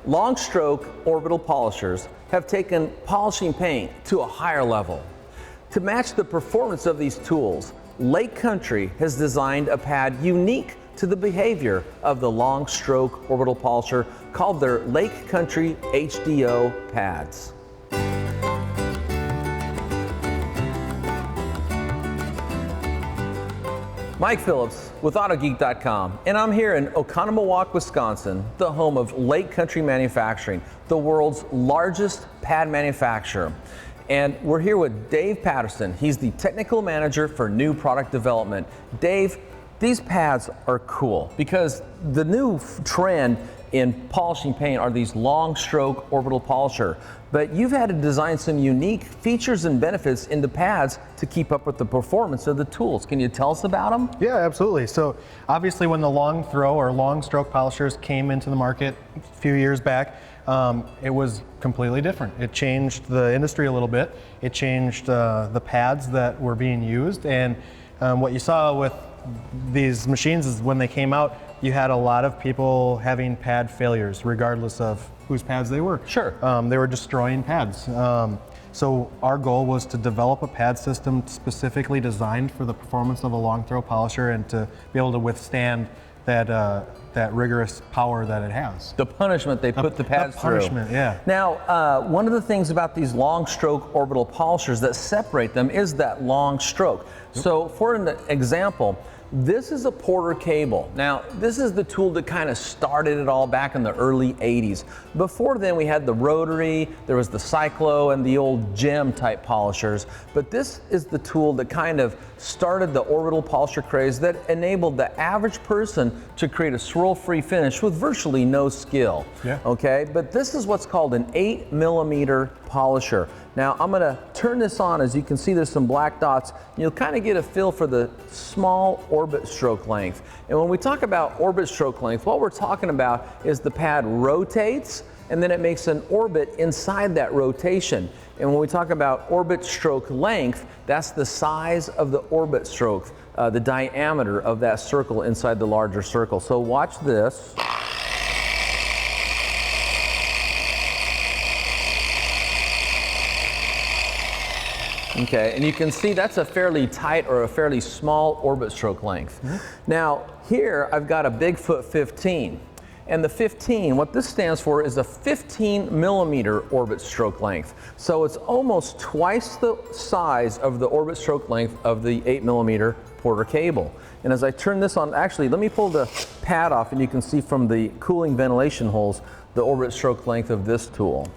long stroke orbital polishers have taken polishing paint to a higher level. To match the performance of these tools, Lake Country has designed a pad unique to the behavior of the long stroke orbital polisher called their Lake Country HDO pads. Mike Phillips with Autogeek.com, and I'm here in Oconomowoc, Wisconsin, the home of Lake Country Manufacturing, the world's largest pad manufacturer. And we're here with Dave Patterson. He's the technical manager for new product development. Dave, these pads are cool because the new trend in polishing paint are these long stroke orbital polisher, but you've had to design some unique features and benefits in the pads to keep up with the performance of the tools. Can you tell us about them? Yeah, absolutely. So obviously when the long throw or long stroke polishers came into the market a few years back, it was completely different. It changed the industry a little bit. It changed the pads that were being used, and what you saw with these machines is when they came out, you had a lot of people having pad failures regardless of whose pads they were. Sure. They were destroying pads. So our goal was to develop a pad system specifically designed for the performance of a long throw polisher and to be able to withstand that rigorous power that it has. The punishment they put the pads through. Punishment, yeah. Now, one of the things about these long stroke orbital polishers that separate them is that long stroke. Yep. So for an example, this is a Porter cable. Now, this is the tool that kind of started it all back in the early 80s. Before then, we had the rotary, there was the cyclo, and the old gem type polishers. But this is the tool that kind of started the orbital polisher craze that enabled the average person to create a swirl-free finish with virtually no skill. Yeah. Okay, but this is what's called an 8mm polisher. Now I'm going to turn this on. As you can see, there's some black dots. You'll kind of get a feel for the small orbit stroke length. And when we talk about orbit stroke length, what we're talking about is the pad rotates and then it makes an orbit inside that rotation. And when we talk about orbit stroke length, that's the size of the orbit stroke, the diameter of that circle inside the larger circle. So watch this. Okay, and you can see that's a fairly tight or a fairly small orbit stroke length. Mm-hmm. Now, here I've got a Bigfoot 15. And the 15, what this stands for is a 15mm orbit stroke length. So it's almost twice the size of the orbit stroke length of the 8mm Porter cable. And as I turn this on, actually, let me pull the pad off and you can see from the cooling ventilation holes the orbit stroke length of this tool.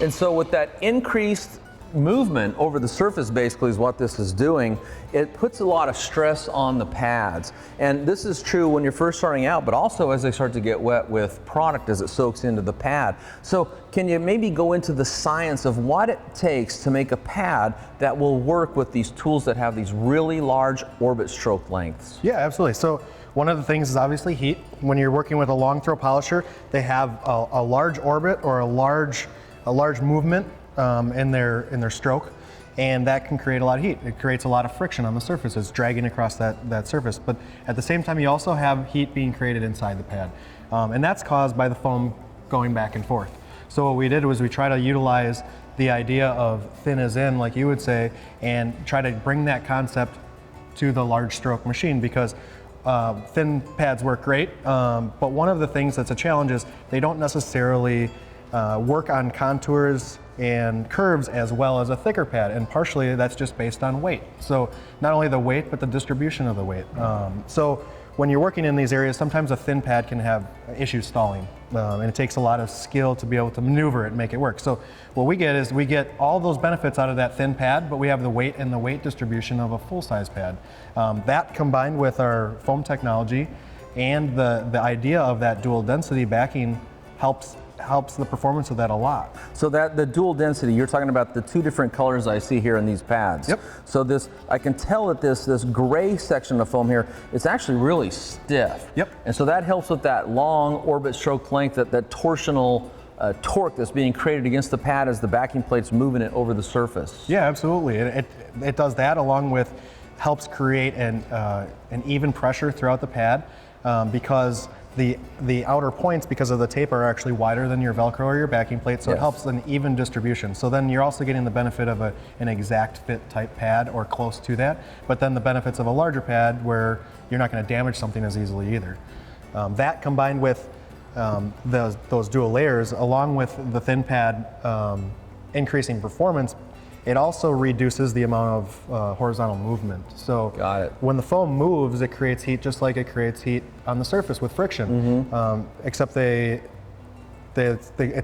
And so with that increased movement over the surface basically is what this is doing, it puts a lot of stress on the pads. And this is true when you're first starting out, but also as they start to get wet with product as it soaks into the pad. So can you maybe go into the science of what it takes to make a pad that will work with these tools that have these really large orbit stroke lengths? Yeah, absolutely. So one of the things is obviously heat. When you're working with a long throw polisher, they have a large orbit or a large movement in their stroke, and that can create a lot of heat. It creates a lot of friction on the surface. It's dragging across that surface. But at the same time, you also have heat being created inside the pad, and that's caused by the foam going back and forth. So what we did was we try to utilize the idea of thin as in, like you would say, and try to bring that concept to the large stroke machine, because thin pads work great, but one of the things that's a challenge is they don't necessarily work on contours and curves as well as a thicker pad, and partially that's just based on weight. So not only the weight, but the distribution of the weight. So when you're working in these areas, sometimes a thin pad can have issues stalling, and it takes a lot of skill to be able to maneuver it and make it work. So what we get is we get all those benefits out of that thin pad, but we have the weight and the weight distribution of a full-size pad. That combined with our foam technology and the idea of that dual density backing helps the performance of that a lot. So that the dual density, you're talking about the two different colors I see here in these pads. Yep. So this, I can tell that this gray section of foam here, it's actually really stiff. Yep. And so that helps with that long orbit stroke length, that torsional torque that's being created against the pad as the backing plate's moving it over the surface. Yeah, absolutely. It does that along with helps create an even pressure throughout the pad because the outer points, because of the tape, are actually wider than your Velcro or your backing plate, so it helps an even distribution. So then you're also getting the benefit of an exact fit type pad or close to that, but then the benefits of a larger pad where you're not going to damage something as easily either. That combined with those dual layers, along with the thin pad increasing performance, it also reduces the amount of horizontal movement. So when the foam moves, it creates heat just like it creates heat on the surface with friction, except it's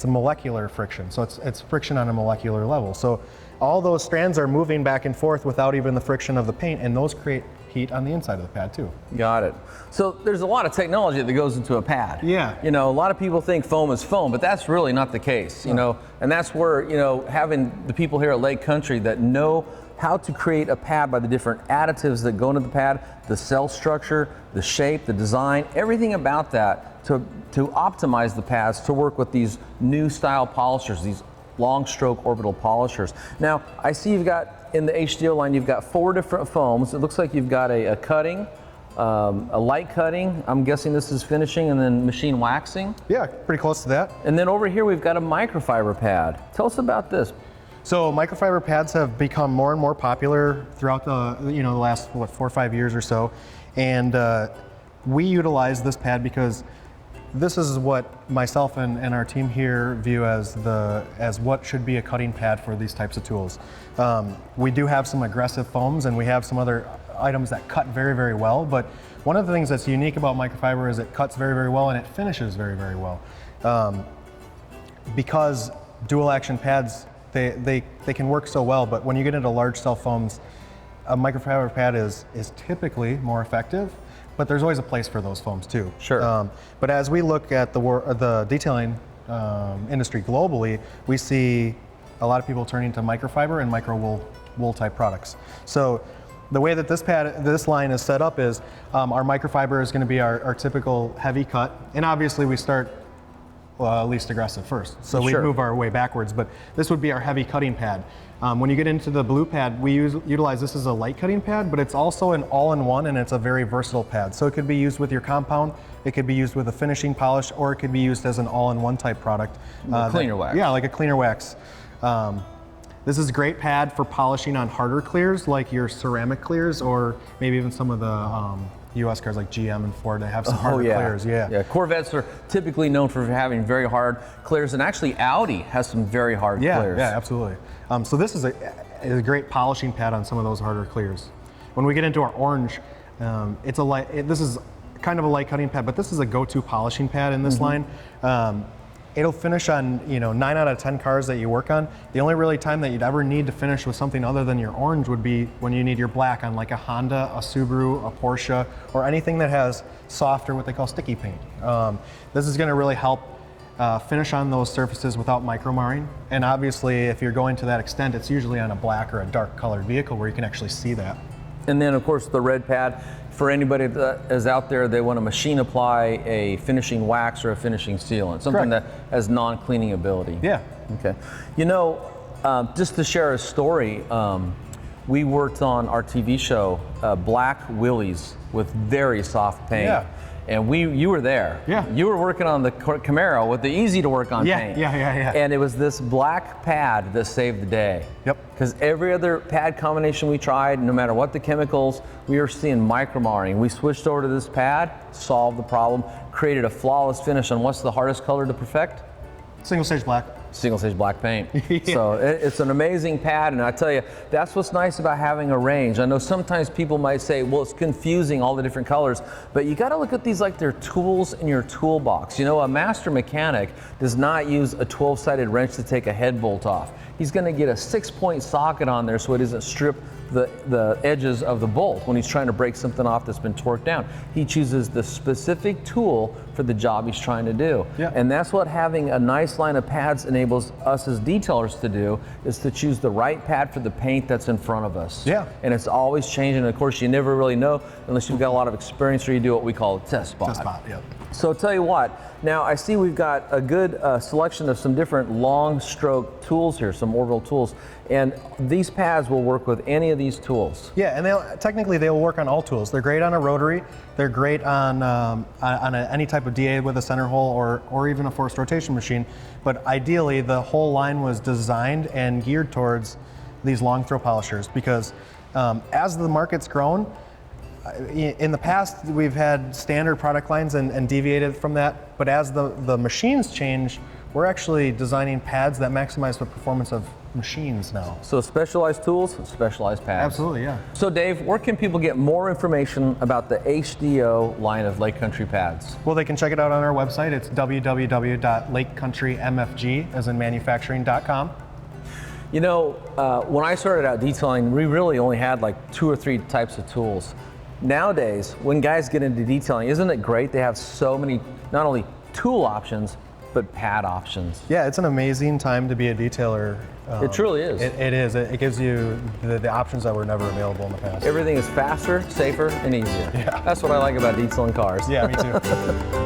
a molecular friction. So it's friction on a molecular level. So all those strands are moving back and forth without even the friction of the paint, and those create heat on the inside of the pad too. Got it. So there's a lot of technology that goes into a pad. Yeah. You know, a lot of people think foam is foam, but that's really not the case. You know, and that's where, you know, having the people here at Lake Country that know how to create a pad by the different additives that go into the pad, the cell structure, the shape, the design, everything about that to optimize the pads to work with these new style polishers, these long stroke orbital polishers. Now, I see you've got in the HDO line, you've got 4 different foams. It looks like you've got a cutting, a light cutting. I'm guessing this is finishing, and then machine waxing. Yeah, pretty close to that. And then over here we've got a microfiber pad. Tell us about this. So microfiber pads have become more and more popular throughout the the last 4 or 5 years or so, and we utilize this pad because this is what myself and our team here view as what should be a cutting pad for these types of tools. We do have some aggressive foams, and we have some other items that cut very, very well, but one of the things that's unique about microfiber is it cuts very, very well, and it finishes very, very well. Because dual action pads, they can work so well, but when you get into large cell foams, a microfiber pad is typically more effective, but there's always a place for those foams too. Sure. But as we look at the detailing industry globally, we see a lot of people turning to microfiber and micro wool type products. So the way that this line is set up is our microfiber is going to be our typical heavy cut, and obviously we start least aggressive first. So we move our way backwards, but this would be our heavy cutting pad. When you get into the blue pad, we utilize this as a light cutting pad, but it's also an all-in-one, and it's a very versatile pad. So it could be used with your compound, it could be used with a finishing polish, or it could be used as an all-in-one type product. Cleaner wax. Yeah, like a cleaner wax. This is a great pad for polishing on harder clears, like your ceramic clears, or maybe even some of the US cars like GM and Ford, they have some harder clears. Yeah, Corvettes are typically known for having very hard clears, and actually Audi has some very hard clears. Yeah, absolutely. So this is a great polishing pad on some of those harder clears. When we get into our orange, this is kind of a light cutting pad, but this is a go-to polishing pad in this line. It'll finish on 9 out of 10 cars that you work on. The only really time that you'd ever need to finish with something other than your orange would be when you need your black on like a Honda, a Subaru, a Porsche, or anything that has soft or what they call sticky paint. This is going to really help finish on those surfaces without micro-marring. And obviously, if you're going to that extent, it's usually on a black or a dark colored vehicle where you can actually see that. And then, of course, the red pad. For anybody that is out there, they want to machine apply a finishing wax or a finishing sealant, something that has non-cleaning ability. Yeah. Okay. Just to share a story, we worked on our TV show, Black Willys, with very soft paint. Yeah. And you were there. Yeah. You were working on the Camaro with the easy to work on paint. Yeah. And it was this black pad that saved the day. Yep. Because every other pad combination we tried, no matter what the chemicals, we were seeing micro-marring. We switched over to this pad, solved the problem, created a flawless finish on what's the hardest color to perfect? Single stage black. Single stage black paint. So it's an amazing pad, and I tell you, that's what's nice about having a range. I know sometimes people might say, well, it's confusing, all the different colors, but you gotta look at these like they're tools in your toolbox. A master mechanic does not use a 12-sided wrench to take a head bolt off. He's gonna get a 6-point socket on there so it doesn't strip the edges of the bolt when he's trying to break something off that's been torqued down. He chooses the specific tool for the job he's trying to do. Yeah. And that's what having a nice line of pads enables us as detailers to do, is to choose the right pad for the paint that's in front of us. Yeah. And it's always changing. And of course, you never really know unless you've got a lot of experience or you do what we call a test spot. Test spot, yep. So I'll tell you what, now I see we've got a good selection of some different long stroke tools here, some orbital tools. And these pads will work with any of these tools. Yeah, and technically they'll work on all tools. They're great on a rotary. They're great on any type of DA with a center hole or even a forced rotation machine. But ideally, the whole line was designed and geared towards these long throw polishers because as the market's grown, in the past we've had standard product lines and deviated from that. But as the machines change, we're actually designing pads that maximize the performance of machines now. So specialized tools, specialized pads. Absolutely, yeah. So Dave, where can people get more information about the HDO line of Lake Country pads? Well, they can check it out on our website. It's www.lakecountrymfg, as in manufacturing.com. You know, when I started out detailing, we really only had like 2 or 3 types of tools. Nowadays, when guys get into detailing, isn't it great they have so many, not only tool options, but pad options? Yeah, it's an amazing time to be a detailer. It truly is. It is. It gives you the options that were never available in the past. Everything is faster, safer, and easier. Yeah. That's what I like about detailing cars. Yeah, me too.